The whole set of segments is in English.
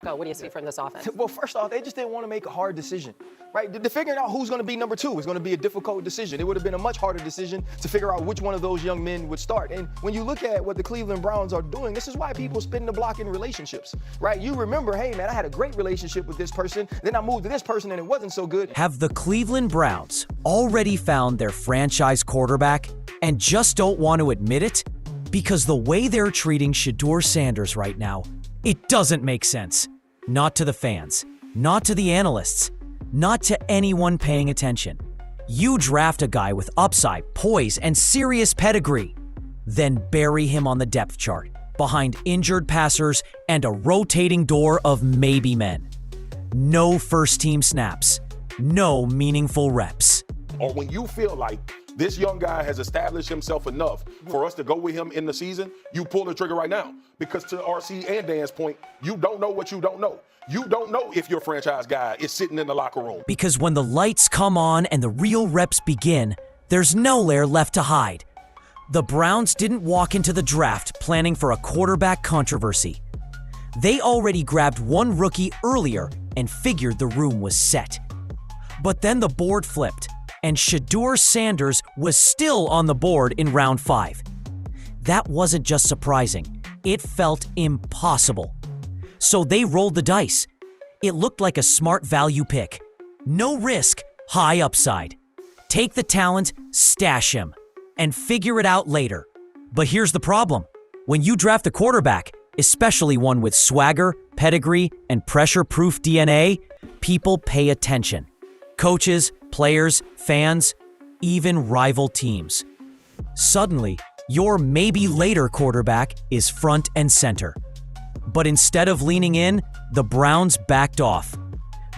What do you see from this offense? Well, first off, they just didn't want to make a hard decision, right? The figuring out who's going to be number 2 is going to be a difficult decision. It would have been a much harder decision to figure out which one of those young men would start. And when you look at what the Cleveland Browns are doing, this is why people spin the block in relationships, right? You remember, hey, man, I had a great relationship with this person. Then I moved to this person and it wasn't so good. Have the Cleveland Browns already found their franchise quarterback and just don't want to admit it? Because the way they're treating Shedeur Sanders right now, it doesn't make sense. Not to the fans, not to the analysts, not to anyone paying attention. You draft a guy with upside, poise, and serious pedigree, then bury him on the depth chart behind injured passers and a rotating door of maybe men. No first-team snaps, no meaningful reps. Or when you feel like this young guy has established himself enough for us to go with him in the season, you pull the trigger right now. Because to RC and Dan's point, you don't know what you don't know. You don't know if your franchise guy is sitting in the locker room. Because when the lights come on and the real reps begin, there's nowhere left to hide. The Browns didn't walk into the draft planning for a quarterback controversy. They already grabbed one rookie earlier and figured the room was set. But then the board flipped, and Shedeur Sanders was still on the board in round 5. That wasn't just surprising. It felt impossible. So they rolled the dice. It looked like a smart value pick. No risk, high upside. Take the talent, stash him, and figure it out later. But here's the problem. When you draft a quarterback, especially one with swagger, pedigree, and pressure-proof DNA, people pay attention. Coaches, players, fans, even rival teams. Suddenly, your maybe later quarterback is front and center. But instead of leaning in, the Browns backed off.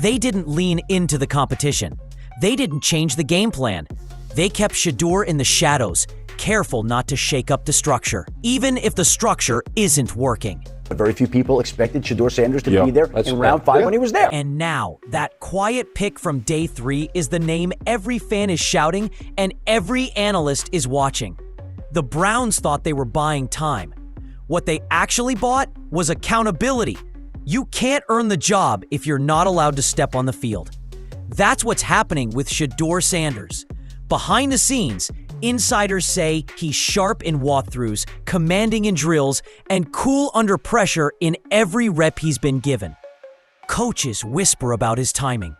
They didn't lean into the competition. They didn't change the game plan. They kept Shedeur in the shadows, careful not to shake up the structure, even if the structure isn't working. Very few people expected Shedeur Sanders to be there in round 5 when he was there. And now, that quiet pick from day 3 is the name every fan is shouting and every analyst is watching. The Browns thought they were buying time. What they actually bought was accountability. You can't earn the job if you're not allowed to step on the field. That's what's happening with Shedeur Sanders. Behind the scenes, insiders say he's sharp in walkthroughs, commanding in drills, and cool under pressure in every rep he's been given. Coaches whisper about his timing,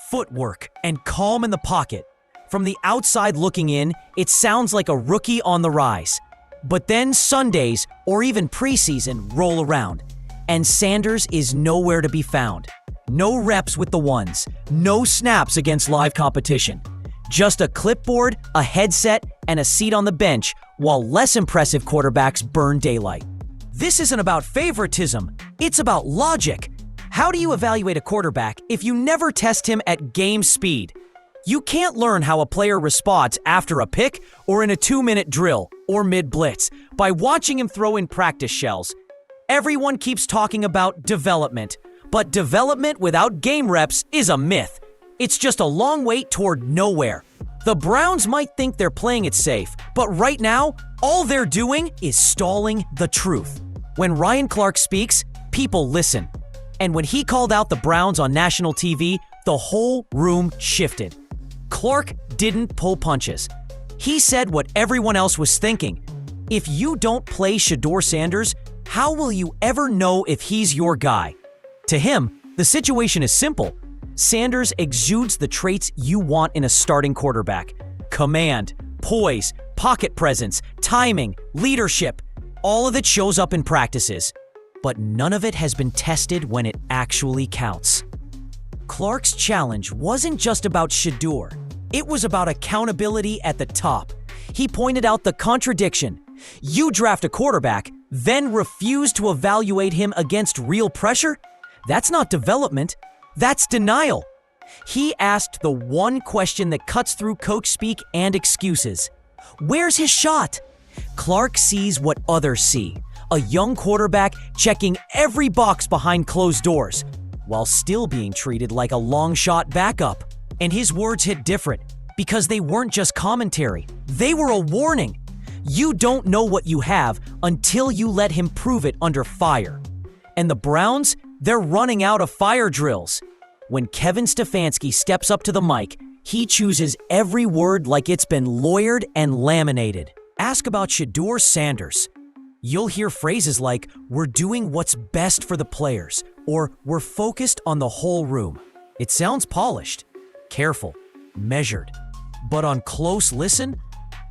footwork, and calm in the pocket. From the outside looking in, it sounds like a rookie on the rise. But then Sundays, or even preseason, roll around, and Sanders is nowhere to be found. No reps with the ones, no snaps against live competition. Just a clipboard, a headset, and a seat on the bench while less impressive quarterbacks burn daylight. This isn't about favoritism, it's about logic. How do you evaluate a quarterback if you never test him at game speed? You can't learn how a player responds after a pick or in a 2-minute drill or mid-blitz by watching him throw in practice shells. Everyone keeps talking about development, but development without game reps is a myth. It's just a long wait toward nowhere. The Browns might think they're playing it safe, but right now, all they're doing is stalling the truth. When Ryan Clark speaks, people listen. And when he called out the Browns on national TV, the whole room shifted. Clark didn't pull punches. He said what everyone else was thinking. If you don't play Shedeur Sanders, how will you ever know if he's your guy? To him, the situation is simple. Sanders exudes the traits you want in a starting quarterback. Command, poise, pocket presence, timing, leadership. All of it shows up in practices. But none of it has been tested when it actually counts. Clark's challenge wasn't just about Shedeur. It was about accountability at the top. He pointed out the contradiction. You draft a quarterback, then refuse to evaluate him against real pressure? That's not development. That's denial. He asked the one question that cuts through coach speak and excuses. Where's his shot? Clark sees what others see. A young quarterback checking every box behind closed doors, while still being treated like a long shot backup. And his words hit different, because they weren't just commentary. They were a warning. You don't know what you have until you let him prove it under fire. And the Browns They're running out of fire drills. When Kevin Stefanski steps up to the mic, he chooses every word like it's been lawyered and laminated. Ask about Shedeur Sanders. You'll hear phrases like, "We're doing what's best for the players," or "We're focused on the whole room." It sounds polished, careful, measured. But on close listen,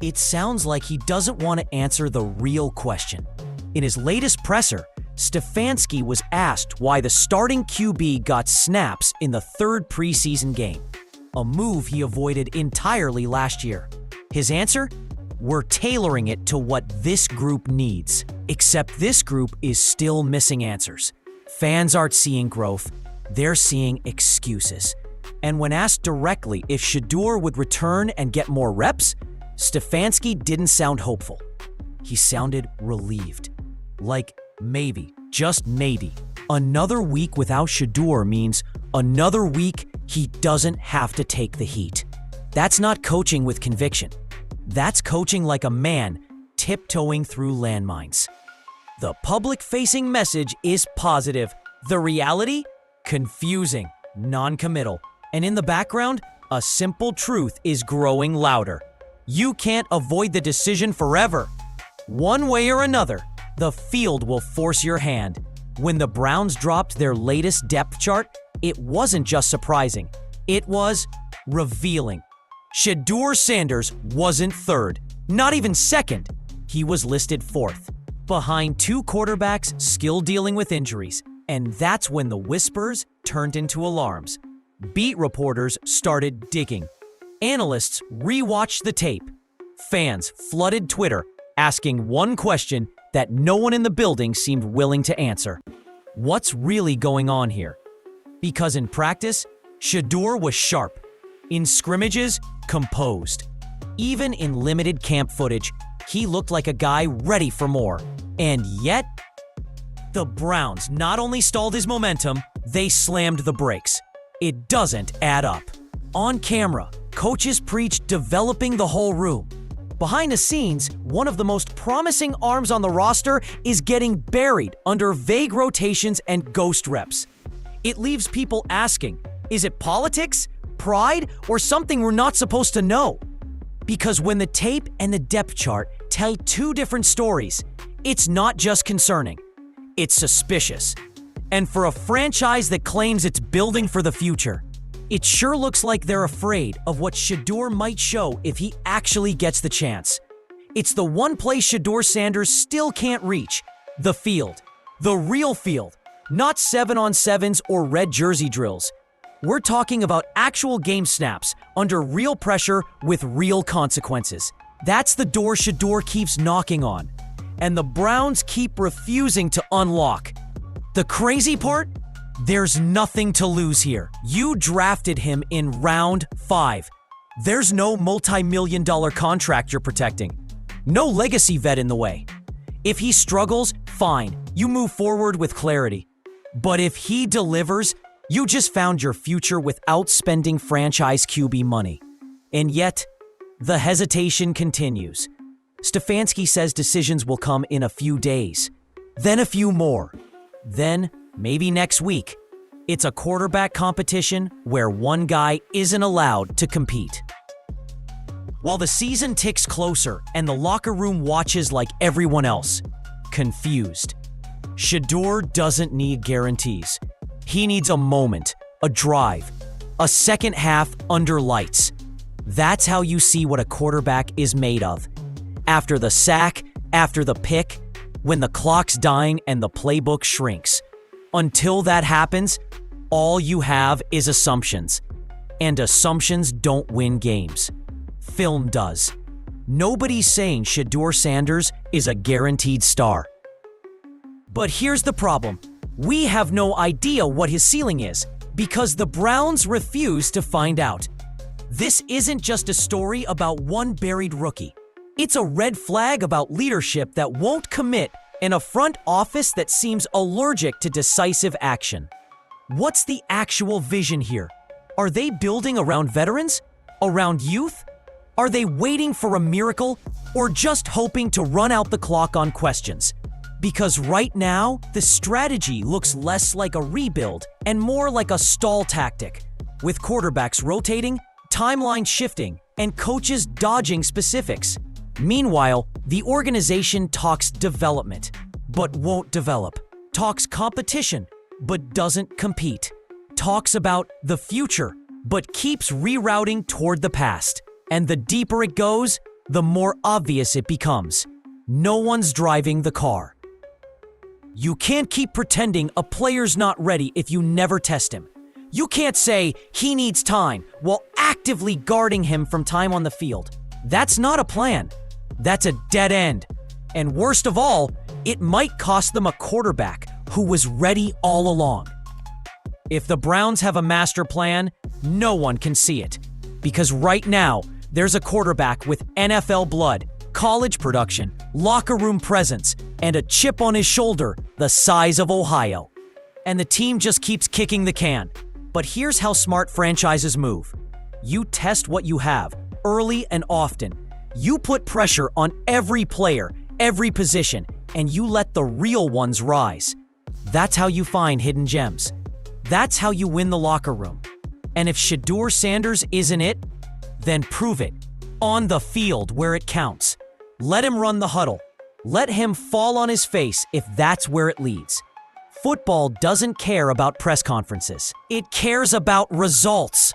it sounds like he doesn't want to answer the real question. In his latest presser, Stefanski was asked why the starting QB got snaps in the third preseason game, a move he avoided entirely last year. His answer? "We're tailoring it to what this group needs." Except this group is still missing answers. Fans aren't seeing growth, they're seeing excuses. And when asked directly if Shedeur would return and get more reps, Stefanski didn't sound hopeful. He sounded relieved. Like maybe, just maybe, another week without Shedeur means another week he doesn't have to take the heat. That's not coaching with conviction. That's coaching like a man tiptoeing through landmines. The public-facing message is positive. The reality? Confusing, non-committal. And in the background, a simple truth is growing louder. You can't avoid the decision forever. One way or another, the field will force your hand. When the Browns dropped their latest depth chart, it wasn't just surprising. It was revealing. Shedeur Sanders wasn't third, not even second. He was listed fourth, behind two quarterbacks still dealing with injuries. And that's when the whispers turned into alarms. Beat reporters started digging. Analysts rewatched the tape. Fans flooded Twitter, asking one question that no one in the building seemed willing to answer. What's really going on here? Because in practice, Shedeur was sharp. In scrimmages, composed. Even in limited camp footage, he looked like a guy ready for more. And yet, the Browns not only stalled his momentum, they slammed the brakes. It doesn't add up. On camera, coaches preach developing the whole room. Behind the scenes, one of the most promising arms on the roster is getting buried under vague rotations and ghost reps. It leaves people asking, is it politics, pride, or something we're not supposed to know? Because when the tape and the depth chart tell two different stories, it's not just concerning, it's suspicious. And for a franchise that claims it's building for the future, it sure looks like they're afraid of what Shedeur might show if he actually gets the chance. It's the one place Shedeur Sanders still can't reach, the field. The real field, not 7-on-7s or red jersey drills. We're talking about actual game snaps under real pressure with real consequences. That's the door Shedeur keeps knocking on, and the Browns keep refusing to unlock. The crazy part? There's nothing to lose here. You drafted him in round 5. There's no multi-million-dollar contract you're protecting. No legacy vet in the way. If he struggles, fine, you move forward with clarity. But if he delivers, you just found your future without spending franchise QB money. And yet, the hesitation continues. Stefanski says decisions will come in a few days, then a few more, then maybe next week. It's a quarterback competition where one guy isn't allowed to compete. While the season ticks closer and the locker room watches like everyone else, confused. Shedeur doesn't need guarantees. He needs a moment, a drive, a second half under lights. That's how you see what a quarterback is made of. After the sack, after the pick, when the clock's dying and the playbook shrinks. Until that happens, all you have is assumptions. And assumptions don't win games. Film does. Nobody's saying Shedeur Sanders is a guaranteed star. But here's the problem. We have no idea what his ceiling is because the Browns refuse to find out. This isn't just a story about one buried rookie. It's a red flag about leadership that won't commit and a front office that seems allergic to decisive action. What's the actual vision here? Are they building around veterans? Around youth? Are they waiting for a miracle or just hoping to run out the clock on questions? Because right now, the strategy looks less like a rebuild and more like a stall tactic, with quarterbacks rotating, timeline shifting, and coaches dodging specifics. Meanwhile, the organization talks development, but won't develop. Talks competition, but doesn't compete. Talks about the future, but keeps rerouting toward the past. And the deeper it goes, the more obvious it becomes. No one's driving the car. You can't keep pretending a player's not ready if you never test him. You can't say he needs time while actively guarding him from time on the field. That's not a plan. That's a dead end. And worst of all, it might cost them a quarterback who was ready all along. If the Browns have a master plan, no one can see it. Because right now, there's a quarterback with NFL blood, college production, locker room presence, and a chip on his shoulder the size of Ohio. And the team just keeps kicking the can. But here's how smart franchises move. You test what you have, early and often. You put pressure on every player, every position, and you let the real ones rise. That's how you find hidden gems. That's how you win the locker room. And if Shedeur Sanders isn't it, then prove it. On the field where it counts. Let him run the huddle. Let him fall on his face if that's where it leads. Football doesn't care about press conferences. It cares about results.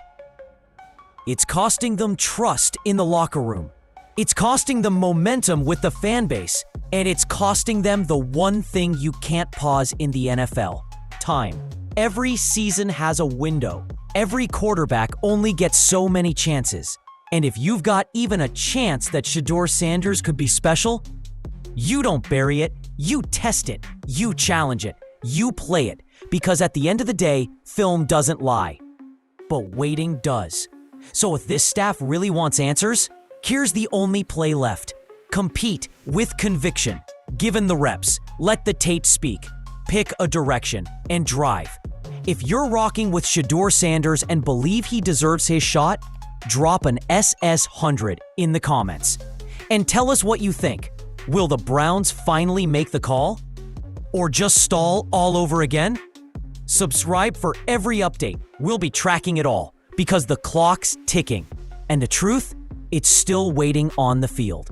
It's costing them trust in the locker room. It's costing them momentum with the fan base. And it's costing them the one thing you can't pause in the NFL: time. Every season has a window. Every quarterback only gets so many chances. And if you've got even a chance that Shedeur Sanders could be special, you don't bury it, you test it, you challenge it, you play it. Because at the end of the day, film doesn't lie. But waiting does. So if this staff really wants answers, here's the only play left. Compete with conviction. Given the reps, let the tape speak. Pick a direction and drive. If you're rocking with Shedeur Sanders and believe he deserves his shot, drop an SS100 in the comments. And tell us what you think. Will the Browns finally make the call? Or just stall all over again? Subscribe for every update. We'll be tracking it all because the clock's ticking. And the truth, it's still waiting on the field.